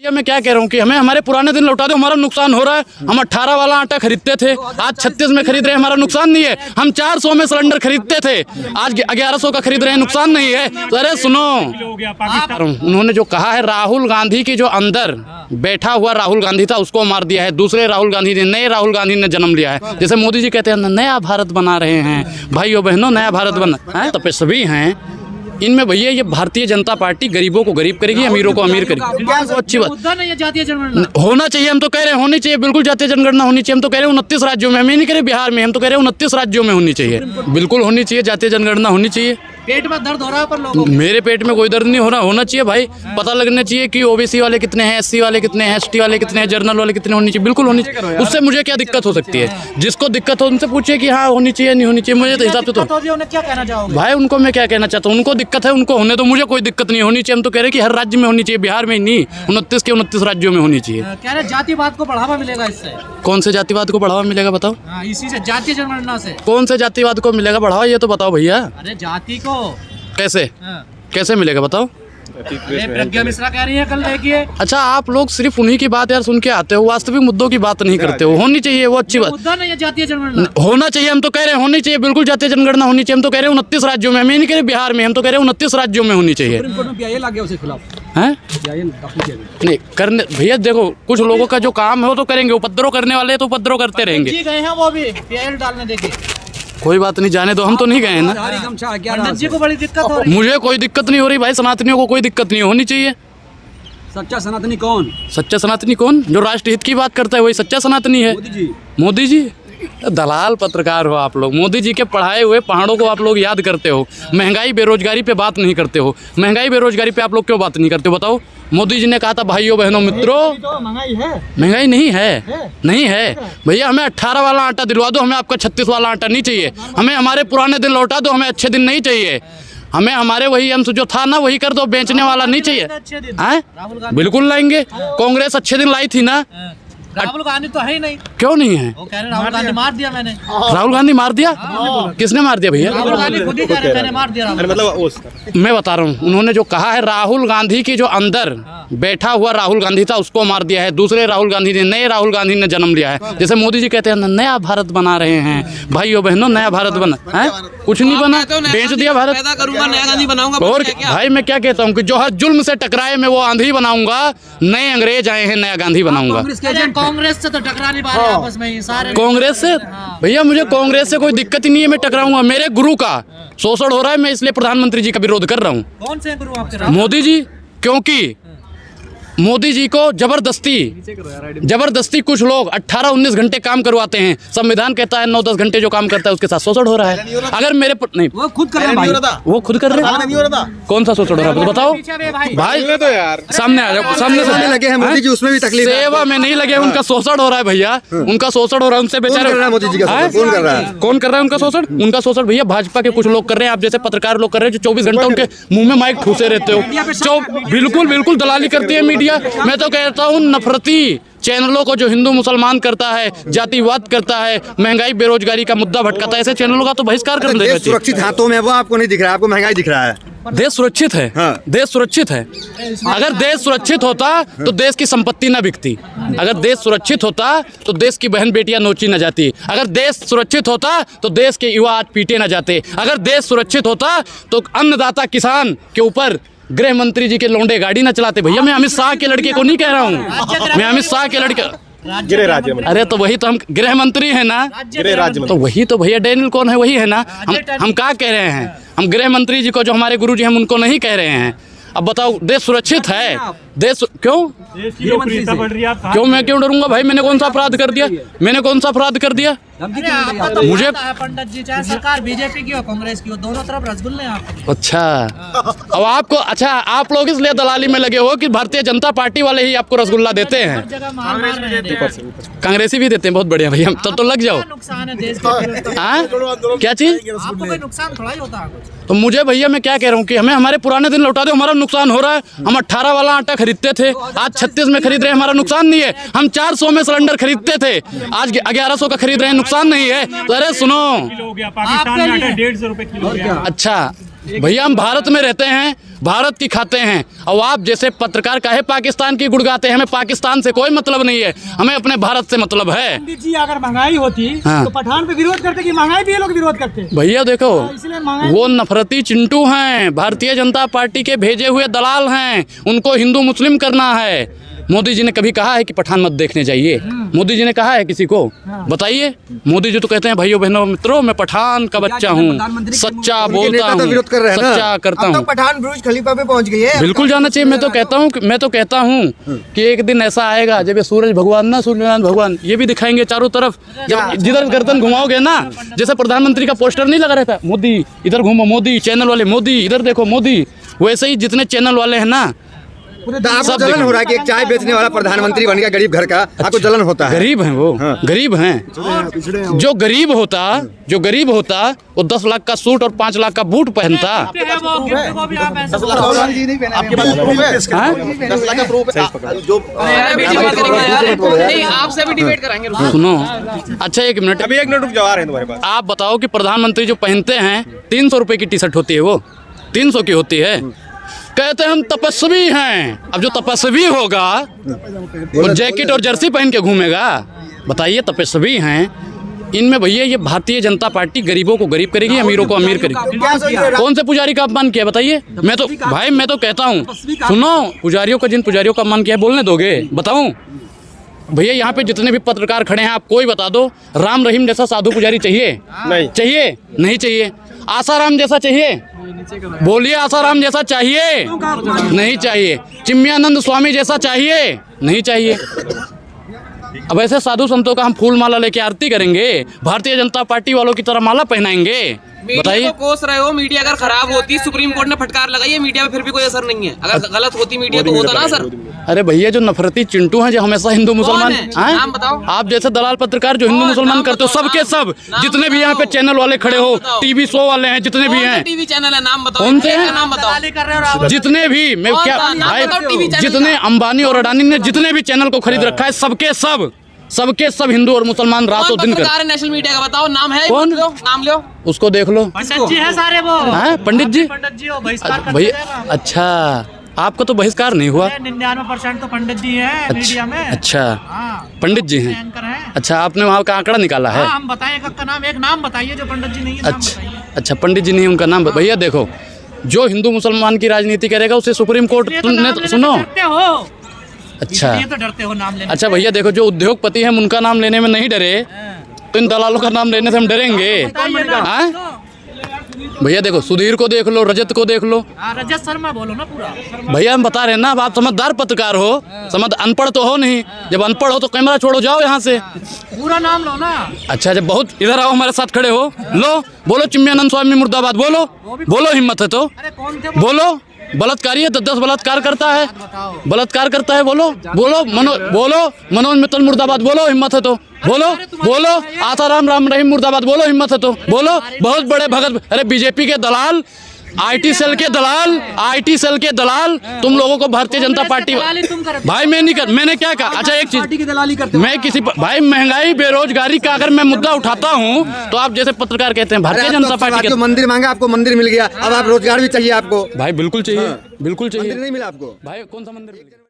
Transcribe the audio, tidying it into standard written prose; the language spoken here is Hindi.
ये मैं क्या कह रहा हूँ कि हमें हमारे पुराने दिन लौटा दो, हमारा नुकसान हो रहा है। हम 18 वाला आटा खरीदते थे, आज 36 में खरीद रहे हैं, हमारा नुकसान नहीं है। हम 400 में सिलेंडर खरीदते थे, आज 1100 का खरीद रहे हैं, नुकसान नहीं है। तो अरे सुनो, उन्होंने जो कहा है, राहुल गांधी की जो अंदर बैठा हुआ राहुल गांधी था उसको मार दिया है, दूसरे राहुल गांधी ने, नए राहुल गांधी ने जन्म लिया है। जैसे मोदी जी कहते हैं नया भारत बना रहे हैं, भाइयों बहनों नया भारत बना है, तो सभी हैं इनमें। भैया ये भारतीय जनता पार्टी गरीबों को गरीब करेगी, अमीरों को अमीर करेगी। तो अच्छी बात नहीं है, जातीय जनगणना होना चाहिए। हम तो कह रहे हैं होनी चाहिए, बिल्कुल जातीय जनगणना होनी चाहिए। हम तो कह रहे हैं 29 राज्यों में, हम ये नहीं कह रहे बिहार में, हम तो कह रहे हैं 29 राज्यों में होनी चाहिए, बिल्कुल होनी चाहिए, जातीय जनगणना होनी चाहिए। पेट में दर्द हो रहा है पर लोगों मेरे पेट में कोई दर्द नहीं हो रहा, होना चाहिए भाई। पता लगना चाहिए कि ओबीसी वाले कितने हैं, एससी वाले कितने हैं, एसटी वाले कितने हैं, जनरल वाले कितने होनी चाहिए, बिल्कुल होनी चाहिए। उससे मुझे क्या दिक्कत हो सकती है? जिसको दिक्कत हो उनसे पूछिए कि हाँ होनी चाहिए नहीं होनी चाहिए। मुझे तो हिसाब से तो क्या कहना चाहोगे भाई, उनको मैं क्या कहना चाहता हूँ, उनको दिक्कत है, उनको होने तो, मुझे कोई दिक्कत नहीं होनी चाहिए। हम तो कह रहे हैं कि हर राज्य में होनी चाहिए, बिहार में ही नहीं, 29 के 29 राज्यों में होनी चाहिए। कह रहे जातिवाद को बढ़ावा मिलेगा इससे। कौन से जातिवाद को बढ़ावा मिलेगा बताओ? इसी से, जातीय जनगणना से। कौन से जातिवाद को मिलेगा बढ़ावा, ये तो बताओ भैया। अरे जाति को कैसे कैसे मिलेगा बताओ? प्रज्ञा मिश्रा कह रही है कल, देखिए। अच्छा, आप लोग सिर्फ उन्हीं की बात यार सुन के आते हो, वास्तविक मुद्दों की बात नहीं करते हो। होनी चाहिए वो अच्छी बात, मुद्दा नहीं है जातीय जनगणना होना चाहिए। हम तो कह रहे हैं होनी चाहिए, बिल्कुल जातीय जनगणना होनी चाहिए। हम तो कह रहे हैं 29 राज्यों में, हम ये नहीं कह रहे बिहार में, हम तो कह रहे हैं 29 राज्यों में होनी चाहिए। नहीं करने भैया, देखो कुछ लोगों का जो काम है वो तो करेंगे, उपद्रव करने वाले तो उपद्रव करते रहेंगे। गए हैं वो भी PIL डालने, देखिए। कोई बात नहीं, जाने दो, हम तो नहीं गए हैं ना। पंडित जी को बड़ी दिक्कत हो रही है। मुझे कोई दिक्कत नहीं हो रही भाई, सनातनियों को कोई दिक्कत नहीं होनी चाहिए। सच्चा सनातनी कौन? सच्चा सनातनी कौन? जो राष्ट्र हित की बात करता है वही सच्चा सनातनी है। मोदी जी दलाल पत्रकार हो आप लोग। मोदी जी के पढ़ाए हुए पहाड़ों को आप लोग याद करते हो, महंगाई बेरोजगारी पे बात नहीं करते हो। महंगाई बेरोजगारी पे आप लोग क्यों बात नहीं करते हो बताओ? मोदी जी ने कहा था भाइयों बहनों मित्रों, महंगाई है, महंगाई नहीं है, नहीं है भैया। हमें 18 वाला आटा दिलवा दो, हमें आपका 36 वाला आटा नहीं चाहिए। हमें हमारे पुराने दिन लौटा दो, हमें अच्छे दिन नहीं चाहिए। हमें हमारे वही अंश जो था ना वही कर दो, बेचने वाला नहीं चाहिए। बिल्कुल लाएंगे, कांग्रेस अच्छे दिन लाई थी ना। राहुल गांधी तो है ही नहीं। क्यों नहीं है? वो कह रहे राहुल गांधी मार दिया मैंने। राहुल गांधी मार दिया? किसने मार दिया भैया? राहुल गांधी खुद ही कह रहे मैंने मार दिया। मैं बता रहा हूँ, उन्होंने जो कहा है, राहुल गांधी की जो अंदर बैठा हुआ राहुल गांधी था उसको मार दिया है, दूसरे राहुल गांधी ने, नए राहुल गांधी ने जन्म लिया है। जैसे मोदी जी कहते हैं नया भारत बना रहे हैं, भाइयों बहनों नया भारत बना है। कुछ नहीं बना, बेच दिया भारत। नया गांधी बनाऊंगा। और भाई मैं क्या कहता हूँ कि जो जुल्म से टकराए मैं वो आंधी बनाऊंगा, नए अंग्रेज आए हैं नया गांधी बनाऊंगा। कांग्रेस से तो टकरा नहीं पा रहे आपस में ही सारे। कांग्रेस से भैया, मुझे कांग्रेस से कोई दिक्कत ही नहीं है, मैं टकराऊंगा। मेरे गुरु का शोषण हो रहा है, मैं इसलिए प्रधानमंत्री जी का विरोध कर रहा हूँ। कौन से गुरु आपके? मोदी जी, क्योंकि मोदी जी को जबरदस्ती कुछ लोग 18-19 घंटे काम करवाते हैं। संविधान कहता है 9-10 घंटे जो काम करता है उसके साथ शोषण हो रहा है। अगर मेरे नहीं, वो खुद कर रहे हैं भाई, वो खुद कर रहे हैं। कौन सा शोषण हो रहा है बताओ भाई? तो यार सामने आ जाओ, सामने से लगे हैं मोदी जी, उसमें भी तकलीफ है। सेवा में नहीं लगे, उनका शोषण हो रहा है भैया, उनका शोषण हो रहा है। उनसे बेचारे मोदी जी का कौन कर रहा है? कौन कर रहा है उनका शोषण? उनका शोषण भैया भाजपा के कुछ लोग कर रहे हैं। आप जैसे पत्रकार लोग कर रहे हैं जो 24 घंटा उनके मुंह में माइक ठूसे रहते हो। बिल्कुल बिल्कुल दलाली करती है मीडिया। मैं तो कहता हूँ नफरती चैनलों को जो हिंदू मुसलमान करता है, जातिवाद करता है, महंगाई बेरोजगारी का मुद्दा भटकाता है, ऐसे चैनलों का तो बहिष्कार कर देना चाहिए। सुरक्षित हाथों में वो आपको नहीं दिख रहा है, आपको महंगाई दिख रहा है। देश सुरक्षित है। हाँ। देश सुरक्षित है। अगर देश सुरक्षित होता तो देश की संपत्ति ना बिकती। अगर देश सुरक्षित होता तो देश की बहन बेटियां नोची न जाती। अगर देश सुरक्षित होता तो देश के युवा आज पीटे न जाते। अगर देश सुरक्षित होता तो अन्नदाता किसान के ऊपर गृह मंत्री जी के लौंडे गाड़ी न चलाते। भैया मैं अमित शाह के लड़के को नहीं कह रहा हूँ, मैं अमित शाह के लड़के। गृह राज्य मंत्री। अरे तो वही तो हम गृह मंत्री है ना, गृह राज्य मंत्री। तो वही तो भैया डैनियल कौन है वही है ना। हम क्या कह रहे हैं? हम गृह मंत्री जी को जो हमारे गुरु जी हम उनको नहीं कह रहे हैं। अब बताओ देश सुरक्षित है? देश क्यों क्यों मैं क्यों डरूंगा भाई? मैंने कौन सा अपराध कर दिया? मैंने कौन सा अपराध कर दिया? मुझे पंडित जी, चाहे सरकार बीजेपी की हो कांग्रेस की हो, दोनों तरफ रसगुल्ले हैं। अच्छा, अब आपको अच्छा आप लोग इसलिए दलाली में लगे हो कि भारतीय जनता पार्टी वाले ही आपको रसगुल्ला देते हैं। कांग्रेसी भी देते हैं, बहुत बढ़िया भैया, तो लग जाओ। नुकसान है देश का। क्या चीज? आपको कोई नुकसान थोड़ा ही होता है। तो मुझे भैया मैं क्या कह रहा हूँ कि हमें हमारे पुराने दिन लौटा दो, हमारा नुकसान हो रहा है। हम 18 वाला आटा खरीदते थे, आज 36 में खरीद रहे हैं, हमारा नुकसान नहीं है। हम 400 में सिलेंडर खरीदते थे, आज 1100 का खरीद रहे हैं, नुकसान नहीं है। तो अरे सुनो, पाकिस्तान में 150 रुपए किलो। अच्छा भैया हम भारत में रहते हैं, भारत की खाते हैं, और आप जैसे पत्रकार काहे पाकिस्तान की गुड़गाते हैं? हमें पाकिस्तान से कोई मतलब नहीं है, हमें अपने भारत से मतलब है। पंडित जी अगर महंगाई होती हाँ। तो पठान पे विरोध करते कि महंगाई भी ये लोग विरोध करते। भैया देखो, इसलिए महंगाई वो नफरती चिंटू हैं, भारतीय जनता पार्टी के भेजे हुए दलाल हैं, उनको हिंदू मुस्लिम करना है। मोदी जी ने कभी कहा है कि पठान मत देखने जाइए? मोदी जी ने कहा है किसी को? बताइए। मोदी जी तो कहते हैं भाइयों बहनों मित्रों, मैं पठान का बच्चा हूँ, सच्चा बोलता नेता तो हूँ, विरोध कर रहे हैं ना। सच्चा करता अब तो हूँ। पठान बुर्ज खलीफा पे पहुंच गई है। बिल्कुल जाना चाहिए। मैं तो कहता हूँ कि एक दिन ऐसा आएगा जब ये सूरज भगवान ना, सूर्यनारायण भगवान ये भी दिखाएंगे चारों तरफ। जब जिधर गर्दन घुमाओगे ना, जैसे प्रधानमंत्री का पोस्टर नहीं लगा रहता, मोदी इधर घूमो, मोदी चैनल वाले, मोदी इधर देखो, मोदी, वैसे ही जितने चैनल वाले हैं ना, तो आपको सब जलन देखो। हो रहा है कि एक चाय बेचने वाला प्रधानमंत्री बन गया गरीब घर का, आपको जलन होता है? गरीब हैं वो, गरीब हैं। जो गरीब होता वो 10 लाख का सूट और 5 लाख का बूट पहनता। वो गिफ्ट को भी आप ऐसे आपके पास प्रूफ है? हाँ? 10 लाख का प्रूफ है जो आपसे भी डिबेट कराएंगे। सुनो, अच्छा एक मिनट, अभी 1 मिनट रुक जाओ, आ रहे हैं तुम्हारे पास। आप बताओ कि प्रधानमंत्री जो पहनते हैं 300 रुपए की टी शर्ट होती है, वो 300 की होती है। कहते हैं हम तपस्वी हैं। अब जो तपस्वी होगा वो जैकेट और जर्सी पहन के घूमेगा? बताइए, तपस्वी हैं। इनमें भैया ये भारतीय जनता पार्टी गरीबों को गरीब करेगी, अमीरों को अमीर करेगी। कौन से पुजारी का अपमान किया बताइए? मैं तो कहता हूँ, सुनो, पुजारियों का, जिन पुजारियों का अपमान किया है, बोलने दोगे? बताऊँ भैया, यहाँ पे जितने भी पत्रकार खड़े हैं, आप कोई बता दो, राम रहीम जैसा साधु पुजारी चाहिए? नहीं चाहिए? नहीं चाहिए। आसाराम जैसा चाहिए? बोलिए, आसाराम जैसा चाहिए? नहीं चाहिए। चिन्मयानंद स्वामी जैसा चाहिए? नहीं चाहिए। अब ऐसे साधु संतों का हम फूल माला लेके आरती करेंगे? भारतीय जनता पार्टी वालों की तरह माला पहनाएंगे? बताइए। मीडिया को कोस रहे हो, मीडिया अगर खराब होती, सुप्रीम कोर्ट ने फटकार लगाई है, मीडिया पे फिर भी कोई असर नहीं है। अगर गलत होती मीडिया तो होता ना सर। अरे भैया, जो नफरती चिंटू हैं, जो हमेशा हिंदू मुसलमान है? हैं? नाम बताओ। आप जैसे दलाल पत्रकार जो हिंदू मुसलमान करते हो, सबके सब, जितने भी यहाँ पे चैनल वाले खड़े हो, टीवी शो वाले हैं, जितने भी हैं, टीवी चैनल है, नाम बताओ। कौन से एक हैं? का नाम बताओ। कर रहे हो और आप जितने भी, मैं और क्या नाम भाई, बताओ, टीवी चैनल जितने अंबानी और अडानी ने जितने भी चैनल को खरीद रखा है, सबके सब हिंदू और मुसलमान रातों दिन कर। पत्रकार है नेशनल मीडिया का, बताओ नाम है? कौन? नाम लो। उसको देख लो। पंडित जी है सारे वो। हैं पंडित जी? पंडित जी हो, बहिष्कार करते भैया हैं। अच्छा, आपका तो बहिष्कार नहीं हुआ? 99% तो पंडित जी हैं मीडिया में। अच्छा, हाँ, पंडित जी हैं। एंकर हैं। अच्छा, आपने वहाँ का आंकड़ा निकाला है? हाँ, हम बताएं का नाम, एक नाम बताइए जो पंडित जी नहीं है, नाम अच्छा बताइए। अच्छा, पंडित जी नहीं, उनका नाम भैया देखो, जो हिंदू मुसलमान की राजनीति करेगा उसे सुप्रीम कोर्ट ये तो नाम ने लेने सुनो। से डरते हो। अच्छा ये तो डरते हो नाम लेने अच्छा भैया देखो, जो उद्योगपति हैं उनका नाम लेने में नहीं डरे, तो इन दलालों का नाम लेने से हम डरेंगे? बताइए ना। हाँ? भैया देखो, सुधीर को देख लो, रजत को देख लो। हाँ, रजत शर्मा बोलो ना पूरा। भैया हम बता रहे हैं ना, अब आप समझदार पत्रकार हो, अनपढ़ तो हो नहीं। जब अनपढ़ हो तो कैमरा छोड़ो, जाओ यहाँ से। पूरा नाम लो ना। अच्छा, जब बहुत इधर आओ, हमारे साथ खड़े हो, लो बोलो, चिन्मयानंद स्वामी मुर्दाबाद बोलो, बोलो, हिम्मत है तो अरे कौन थे वो? बोलो। बलात्कारी है तो 10 बलात्कार करता है, बलात्कार करता है, बोलो बोलो। मनोज मित्तल मुर्दाबाद बोलो, हिम्मत है तो बोलो। आसाराम राम रहीम मुर्दाबाद बोलो, हिम्मत है तो बोलो। बहुत बड़े भगत, अरे बीजेपी के दलाल, आईटी सेल के दलाल, तुम लोगों को भारतीय जनता पार्टी, भाई मैं नहीं कर, मैंने क्या कहा? अच्छा एक चीज, की दलाली करते मैं किसी भाई, महंगाई बेरोजगारी का अगर मैं मुद्दा उठाता हूँ तो आप जैसे पत्रकार कहते हैं भारतीय जनता पार्टी के। मंदिर मांगा, आपको मंदिर मिल गया, अब आप रोजगार भी चाहिए आपको। भाई बिल्कुल चाहिए, बिल्कुल चाहिए। मंदिर नहीं मिला आपको? भाई कौन सा मंदिर?